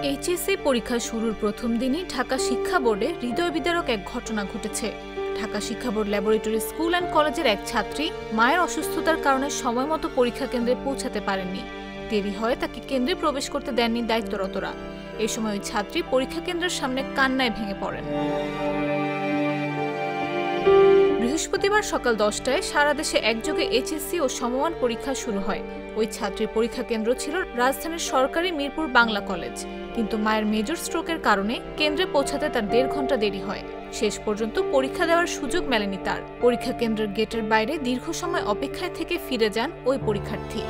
HSC পরীক্ষা শুরুর প্রথম দিনই ঢাকা শিক্ষা বোর্ডে হৃদয় বিদারক এক ঘটনা ঘটেছে। ঢাকা শিক্ষা বোর্ড ল্যাবরেটরি স্কুল অ্যান্ড কলেজের এক ছাত্রী মায়ের অসুস্থতার কারণে সময়মতো পরীক্ষা কেন্দ্রে পৌঁছাতে পারেননি। দেরি হয় তাকে কেন্দ্রে প্রবেশ করতে দেননি দায়িত্বরতরা। এই সময় ওই ছাত্রী পরীক্ষা কেন্দ্রের সামনে কান্নায় ভেঙে পড়েন। বৃহস্পতিবার সকাল 10টায় সারা দেশে একযোগে এইচএসসি ও সমমান পরীক্ষা শুরু হয়। ওই ছাত্রীর পরীক্ষা কেন্দ্র ছিল রাজধানীর সরকারি মিরপুর বাংলা কলেজ, কিন্তু মায়ের মেজর স্ট্রোকের কারণে কেন্দ্রে পৌঁছাতে তার 1.5 ঘন্টা দেরি হয়। শেষ পর্যন্ত পরীক্ষা দেওয়ার সুযোগ মেলেনি তার। পরীক্ষা কেন্দ্রের গেটের বাইরে দীর্ঘ সময় অপেক্ষায় থেকে ফিরে যান ওই পরীক্ষার্থী।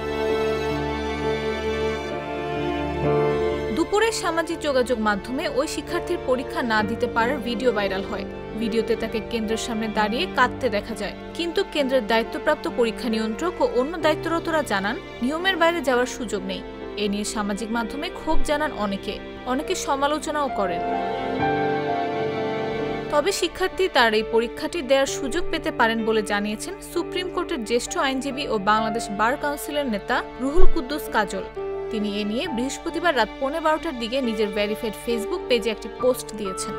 দুপুরে সামাজিক যোগাযোগ মাধ্যমে ওই শিক্ষার্থীর পরীক্ষা না দিতে পারার ভিডিও ভাইরাল হয়। ভিডিওতে তাকে কেন্দ্রের সামনে দাঁড়িয়ে কাঁদতে দেখা যায়, কিন্তু কেন্দ্রের দায়িত্বপ্রাপ্ত পরীক্ষা নিয়ন্ত্রক ও অন্য দায়িত্বরতরা জানান নিয়মের বাইরে যাওয়ার সুযোগ নেই। এ নিয়ে সামাজিক মাধ্যমে ক্ষোভ জানান অনেকে সমালোচনাও করেন। তবে শিক্ষার্থী তার এই পরীক্ষাটি দেওয়ার সুযোগ পেতে পারেন বলে জানিয়েছেন সুপ্রিম কোর্টের জ্যেষ্ঠ আইনজীবী ও বাংলাদেশ বার কাউন্সিলের নেতা রুহুল কুদ্দুস কাজল। তিনি এ নিয়ে বৃহস্পতিবার রাত 12:15টার দিকে নিজের ভেরিফাইড ফেসবুক পেজে একটি পোস্ট দিয়েছেন।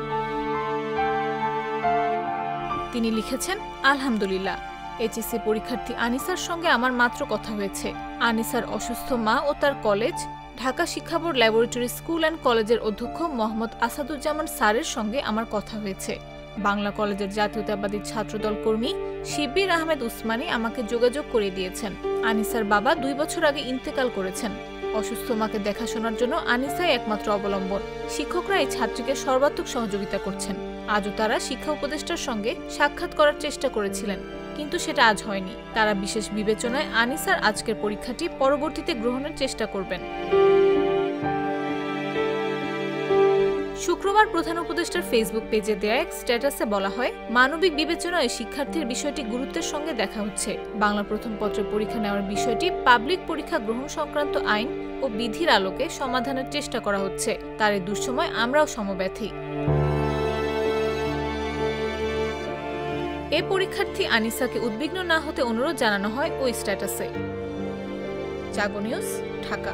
তিনি লিখেছেন, আলহামদুলিল্লাহ, এইচএসসি পরীক্ষার্থী আনিসার সঙ্গে আমার মাত্র কথা হয়েছে। আনিসার অসুস্থ মা ও তার কলেজ ঢাকা শিক্ষা বোর্ড ল্যাবরেটরি স্কুল অ্যান্ড কলেজের অধ্যক্ষ মোহাম্মদ আসাদুজ্জামান স্যারের সঙ্গে আমার কথা হয়েছে। বাংলা কলেজের জাতীয়তাবাদী ছাত্রদল কর্মী শিবির আহমেদ উসমানী আমাকে যোগাযোগ করে দিয়েছেন। আনিসার বাবা 2 বছর আগে ইন্তেকাল করেছেন। অসুস্থ মাকে দেখাশোনার জন্য আনিসাই একমাত্র অবলম্বন। শিক্ষকরা এই ছাত্রীকে সর্বাত্মক সহযোগিতা করছেন। আজও তারা শিক্ষা উপদেষ্টার সঙ্গে সাক্ষাৎ করার চেষ্টা করেছিলেন, কিন্তু সেটা আজ হয়নি। তারা বিশেষ বিবেচনায় আনিসার আজকের পরীক্ষাটি পরবর্তীতে গ্রহণের চেষ্টা করবেন। শুক্রবার প্রধান উপদেষ্টার ফেসবুক পেজে দেয়া এক স্ট্যাটাসে বলা হয়, মানবিক বিবেচনায় শিক্ষার্থীর বিষয়টি গুরুত্বের সঙ্গে দেখা হচ্ছে। বাংলা প্রথম পত্রের পরীক্ষা নেওয়ার বিষয়টি পাবলিক পরীক্ষা গ্রহণ সংক্রান্ত আইন ও বিধির আলোকে সমাধানের চেষ্টা করা হচ্ছে। তার এই দুঃসময় আমরাও সমব্যথী। এ পরীক্ষার্থী আনিসাকে উদ্বিগ্ন না হতে অনুরোধ জানানো হয় ওই স্ট্যাটাসে। জাগো নিউজ, ঢাকা।